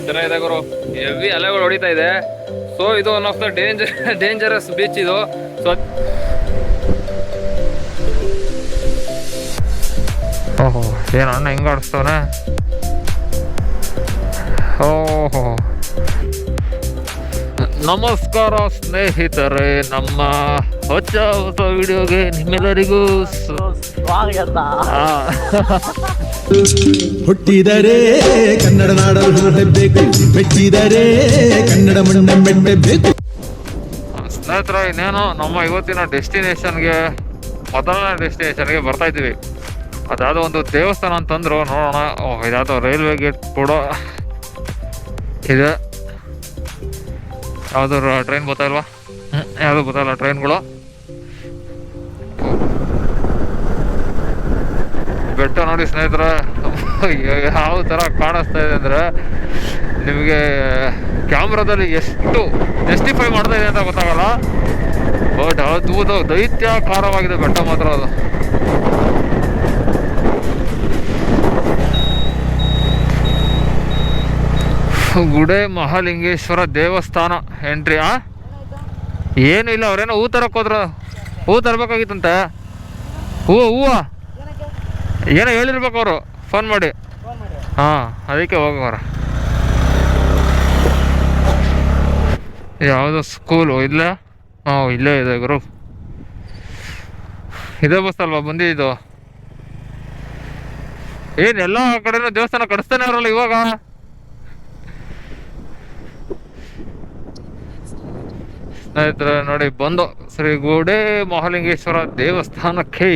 ತರ ಇದೆ ಗುರು, ಹೆವಿ ಅಲೆಗಳು ಹೊಡಿತಾ ಇದೆ. ಸೊ ಇದು one of the dangerous beach ಇದು. ಸೊ ಓಹೋ, ಏನು ಅಣ್ಣ ಹೆಂಗ ಆಡಿಸ್ತವನೆ. ಓಹೋ, ನಮಸ್ಕಾರ ಸ್ನೇಹಿತರೆ, ನಮ್ಮ ಹೊಸ ವಿಡಿಯೋಗೆ ನಿಮ್ಮೆಲ್ಲರಿಗೂ ಸ್ವಾಗತ. ಹುಟ್ಟಿದರೆ ಕನ್ನಡ ನಾಡಲು ಹೆಬ್ಬೆಬೇಕು, ಮೆಟ್ಟಿದರೆ ಕನ್ನಡ ಮಣ್ಣ ಮೆಟ್ಟಬೇಕು. ಸ್ನೇಹಿತರೆ, ಇನ್ನೇನು ನಮ್ಮ ಇವತ್ತಿನ ಡೆಸ್ಟಿನೇಷನ್ಗೆ, ಮೊದಲನೇ ಡೆಸ್ಟಿನೇಷನ್ಗೆ ಬರ್ತಾ ಇದ್ದೀವಿ. ಅದಾದ ಒಂದು ದೇವಸ್ಥಾನ ಅಂತಂದ್ರು, ನೋಡೋಣ. ಇದಾದ ರೈಲ್ವೆ ಗೇಟ್ ಕೂಡ ಇದೆ. ಯಾವ್ದಾದ್ರು ಟ್ರೈನ್ ಬರ್ತಾ ಇಲ್ವಾ? ಯಾವುದು ಬರ್ತಾ ಇಲ್ಲ ಟ್ರೈನ್ಗಳು. ಬೆಟ್ಟ ನೋಡಿ ಸ್ನೇಹಿತರೆ, ಯಾವ ಥರ ಕಾಣಿಸ್ತಾ ಇದೆ ಅಂದರೆ ನಿಮಗೆ ಕ್ಯಾಮ್ರಾದಲ್ಲಿ ಎಷ್ಟು ಜಸ್ಟಿಫೈ ಮಾಡ್ತಾ ಇದೆ ಅಂತ ಗೊತ್ತಾಗಲ್ಲ. ಬಟ್ ಅದು ದೈತ್ಯಾಕಾರವಾಗಿದೆ ಬೆಟ್ಟ ಮಾತ್ರ. ಅದು ಗುಡೆ ಮಹಾಲಿಂಗೇಶ್ವರ ದೇವಸ್ಥಾನ ಎಂಟ್ರಿ. ಏನು ಇಲ್ಲ, ಅವ್ರೇನೋ ಹೂ ತರಕ್ಕೆ ಹೋದ್ರ. ಹೂ ತರಬೇಕಾಗಿತ್ತಂತೆ. ಹೂವು ಏನೋ ಹೇಳಿರ್ಬೇಕು ಅವರು ಫೋನ್ ಮಾಡಿ. ಹಾಂ, ಅದಕ್ಕೆ ಹೋಗೋರ. ಯಾವುದೋ ಸ್ಕೂಲು ಇಲ್ಲ. ಹಾಂ, ಇಲ್ಲೇ ಇದೆ ಗುರು. ಇದೇ ಬಸ್ ಅಲ್ವಾ ಬಂದಿದ್ದು? ಏನು ಎಲ್ಲ ಕಡೆನೂ ದೇವಸ್ಥಾನ ಕಡಿಸ್ತಾನೆ ಅವರಲ್ಲ ಇವಾಗ. ಸ್ನೇಹಿತರೆ ನೋಡಿ, ಬಂದು ಶ್ರೀ ಗುಡೆ ಮಹಾಲಿಂಗೇಶ್ವರ ದೇವಸ್ಥಾನಕ್ಕೆ.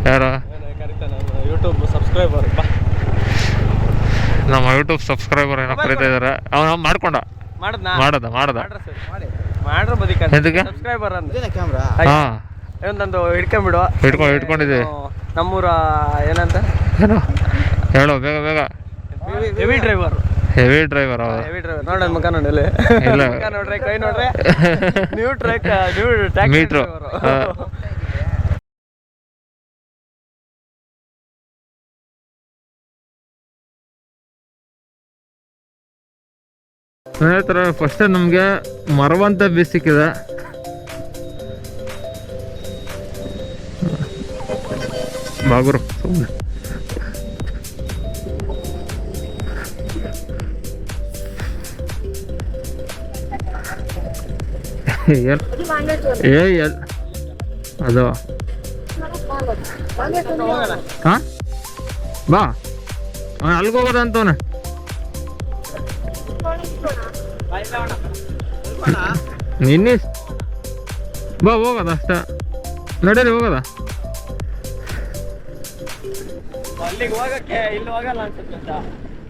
ಯಾರ ಯೂಟ್ಯೂಬ್ ಸಬ್ಸ್ಕ್ರೈಬರ್, ನಮ್ಮ ಯೂಟ್ಯೂಬ್ ಸಬ್ಸ್ಕ್ರೈಬರ್ ಏನೋ ಕರೀತಾ ಇದಾರೆ. ಅವನು ಮಾಡ್ಕೊಂಡ ಮಾಡ್ರ ಬದಿಕ ಎದಕ್ಕೆ ಸಬ್ಸ್ಕ್ರೈಬರ್ ಅಂದ್ರೆ ಹಾಂ, ಒಂದೊಂದು ಹಿಡ್ಕೊಂಡ್ಬಿಡು. ಹಿಡ್ಕೊಂಡಿದ್ದೀವಿ. ನಮ್ಮೂರ ಏನಂತ ಏನೋ ಹೇಳೋ, ಬೇಗ ಬೇಗ. ಹೆವಿ ಡ್ರೈವರ್ ನೋಡ ಮುಖ ನೋಡಲಿ. ಇಲ್ಲ ನೋಡ್ರಿ, ಕೈ ನೋಡ್ರಿ. New track metre. ಸ್ನೇಹಿತರೆ, ಫಸ್ಟ್ ನಮಗೆ ಮರವಂತ ಬೀಚ್ ಸಿಕ್ಕಿದೆ. ಬಾಗುರು ಸುಮ್ಮನೆ ಅದು. ಹಾಂ, ಬಾ ಅಲ್ಲಿಗೆ ಹೋಗೋದಂತವನೆ. ನಿನ್ನೆ ಬಾ, ಹೋಗೋದ ಅಷ್ಟ. ನಡೀರಿ ಹೋಗೋದ.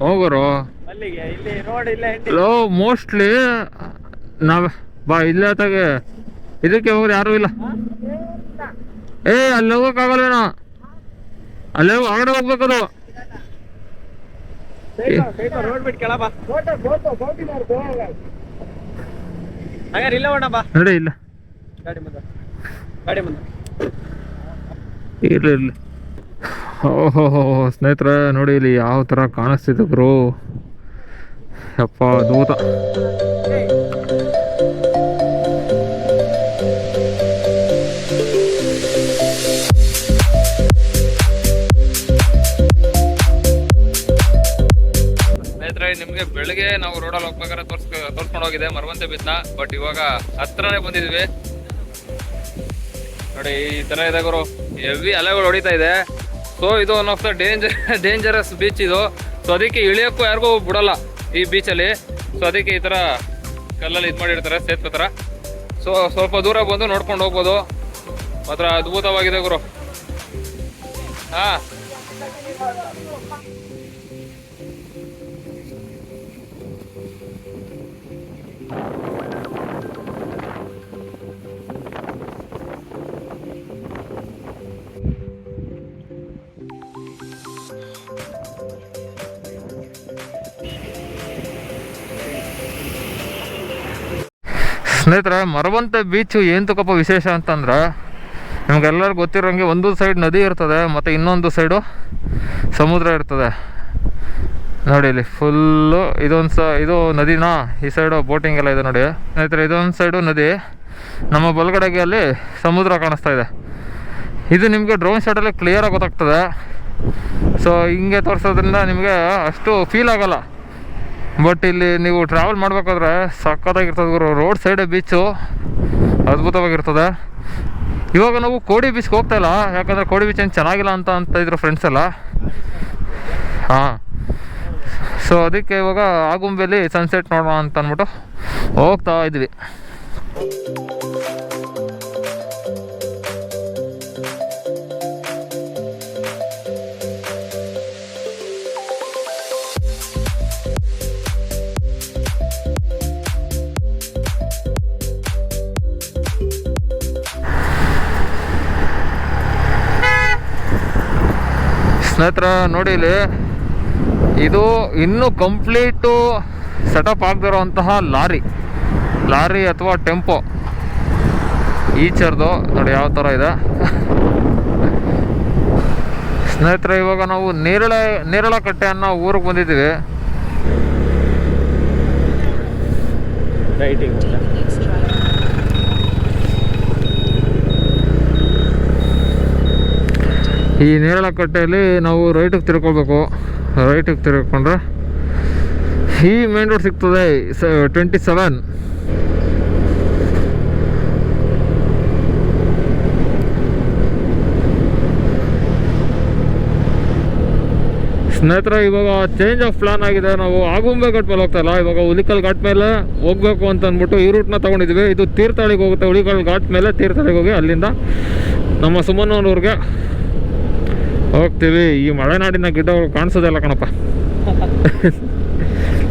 ಹೋಗೋರು ಮೋಸ್ಟ್ಲಿ ನಾವ್ ಬಾ. ಇಲ್ಲ ತಾಗೆ ಇದಕ್ಕೆ ಹೋಗೋದು ಯಾರು ಇಲ್ಲ. ಅಲ್ಲಿ ಹೋಗಕ್ಕಾಗಲ್ವೇನೋ. ಅಲ್ಲೇ ಹೊರಗಡೆ ಹೋಗ್ಬೇಕದು. ನಡಿ, ಇಲ್ಲ ಇರ್ಲಿ. ಓಹೋ ಸ್ನೇಹಿತರೆ ನೋಡಿ, ಇಲ್ಲಿ ಯಾವ ಥರ ಕಾಣಿಸ್ತಿದೆ ಗುರು. ಯಪ್ಪ ಅದ್ಭುತ. ನಿಮ್ಗೆ ಬೆಳಗ್ಗೆ ನಾವು ರೋಡಲ್ಲಿ ಹೋಗ್ಬೇಕಾದ್ರೆ ತೋರ್ಸ್ಕೊಂಡು ಹೋಗಿದೆ ಮರವಂತೆ ಬೀಚ್ನ. ಬಟ್ ಇವಾಗ ಹತ್ರನೇ ಬಂದಿದ್ವಿ ನೋಡಿ. ಈ ತರ ಇದೆ ಗುರು, ಹೆವಿ ಅಲೆಗಳು ಹೊಡಿತಾ ಇದೆ. ಸೊ ಇದು one of the dangerous beach ಇದು. ಸೊ ಅದಕ್ಕೆ ಇಳಿಯೋಕ್ಕೂ ಯಾರಿಗೂ ಬಿಡಲ್ಲ ಈ ಬೀಚಲ್ಲಿ. ಸೊ ಅದಕ್ಕೆ ಈ ತರ ಕಲ್ಲಲ್ಲಿ ಇದು ಮಾಡಿರ್ತಾರೆ, ಸೇತುವೆ ಥರ. ಸೊ ಸ್ವಲ್ಪ ದೂರ ಬಂದು ನೋಡ್ಕೊಂಡು ಹೋಗ್ಬೋದು. ಮಾತ್ರ ಅದ್ಭುತವಾಗಿದೆ ಗುರು. ಹಾಂ, ಸ್ನೇಹಿತರೆ, ಮರವಂತೆ ಬೀಚು ಏನು ತಗೋಪ ವಿಶೇಷ ಅಂತಂದ್ರೆ, ನಿಮ್ಗೆಲ್ಲರಿಗೂ ಗೊತ್ತಿರೋಂಗೆ ಒಂದು ಸೈಡ್ ನದಿ ಇರ್ತದೆ ಮತ್ತು ಇನ್ನೊಂದು ಸೈಡು ಸಮುದ್ರ ಇರ್ತದೆ. ನೋಡಿ ಇಲ್ಲಿ ಫುಲ್ಲು ಇದು ನದಿನ, ಈ ಸೈಡು ಬೋಟಿಂಗ್ ಎಲ್ಲ ಇದೆ ನೋಡಿ ಸ್ನೇಹಿತರೆ. ಇದೊಂದು ಸೈಡು ನದಿ, ನಮ್ಮ ಬಲಗಡೆಗೆ ಅಲ್ಲಿ ಸಮುದ್ರ ಕಾಣಿಸ್ತಾ ಇದೆ. ಇದು ನಿಮಗೆ ಡ್ರೋನ್ ಶಾಟಲ್ಲಿ ಕ್ಲಿಯರಾಗಿ ಗೊತ್ತಾಗ್ತದೆ. ಸೊ ಹಿಂಗೆ ತೋರಿಸೋದ್ರಿಂದ ನಿಮಗೆ ಅಷ್ಟು ಫೀಲ್ ಆಗೋಲ್ಲ. ಬಟ್ ಇಲ್ಲಿ ನೀವು ಟ್ರಾವೆಲ್ ಮಾಡಬೇಕಾದ್ರೆ ಸಖತ್ತಾಗಿರ್ತದೆ ಗುರು. Road ಸೈಡೇ beach ಅದ್ಭುತವಾಗಿರ್ತದೆ. ಇವಾಗ ನಾವು ಕೋಡಿ ಬೀಚ್ಗೆ ಹೋಗ್ತಾಯಿಲ್ಲ, ಯಾಕಂದರೆ ಕೋಡಿ ಬೀಚ್ ಏನು ಚೆನ್ನಾಗಿಲ್ಲ ಅಂತ ಇದ್ರು ಫ್ರೆಂಡ್ಸ್ ಎಲ್ಲ. ಹಾಂ, ಸೊ ಅದಕ್ಕೆ ಇವಾಗ ಆಗುಂಬೆಯಲ್ಲಿ ಸನ್ಸೆಟ್ ನೋಡೋಣ ಅಂತ ಅಂದ್ಬಿಟ್ಟು ಹೋಗ್ತಾ ಇದ್ವಿ. ಸ್ನೇಹಿತರ ನೋಡಿ, ಇಲ್ಲಿ ಇದು ಇನ್ನೂ ಕಂಪ್ಲೀಟು ಸೆಟಪ್ ಆಗದಿರೋಂತಹ ಲಾರಿ ಅಥವಾ ಟೆಂಪೋ ಈಚರ್ದು ನೋಡಿ ಯಾವ ಥರ ಇದೆ. ಸ್ನೇಹಿತರೆ, ಇವಾಗ ನಾವು ನೇರಳಕಟ್ಟೆ ಅನ್ನೋ ಊರಿಗೆ ಬಂದಿದ್ದೀವಿ. ಈ ನೇರಳಕಟ್ಟೆಯಲ್ಲಿ ನಾವು ರೈಟಿಗೆ ತಿರ್ಕೊಳ್ಬೇಕು. ರೈಟಿಗೆ ತಿರ್ಕೊಂಡ್ರೆ ಈ ಮೇನ್ ರೋಡ್ ಸಿಗ್ತದೆ 27. ಸ್ನೇಹಿತರೆ, ಇವಾಗ ಚೇಂಜ್ ಆಫ್ ಪ್ಲಾನ್ ಆಗಿದೆ. ನಾವು ಆಗುಂಬೆ ಘಾಟ್ ಮೇಲೆ ಹೋಗ್ತಾಯಿಲ್ಲ, ಇವಾಗ ಹುಲಿಕಲ್ ಘಾಟ್ ಮೇಲೆ ಹೋಗ್ಬೇಕು ಅಂತ ಅಂದ್ಬಿಟ್ಟು ಈ ರೂಟ್ನ ತೊಗೊಂಡಿದ್ವಿ. ಇದು ತೀರ್ಥಹಳ್ಳಿಗೆ ಹೋಗುತ್ತೆ. ಹುಲಿಕಲ್ ಘಾಟ್ ಮೇಲೆ ತೀರ್ಥಹಳ್ಳಿಗೆ ಹೋಗಿ ಅಲ್ಲಿಂದ ನಮ್ಮ ಸುಮನ್ನೂರಿಗೆ ಹೋಗ್ತೀವಿ. ಈ ಮಲೆನಾಡಿನ ಗಿಡಗಳು ಕಾಣಿಸೋದಿಲ್ಲ ಕಣಪ್ಪ.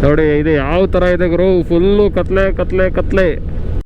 ನೋಡಿ ಇದು ಯಾವ ಥರ ಇದೆ ಗುರು, ಫುಲ್ಲು ಕತ್ಲೆ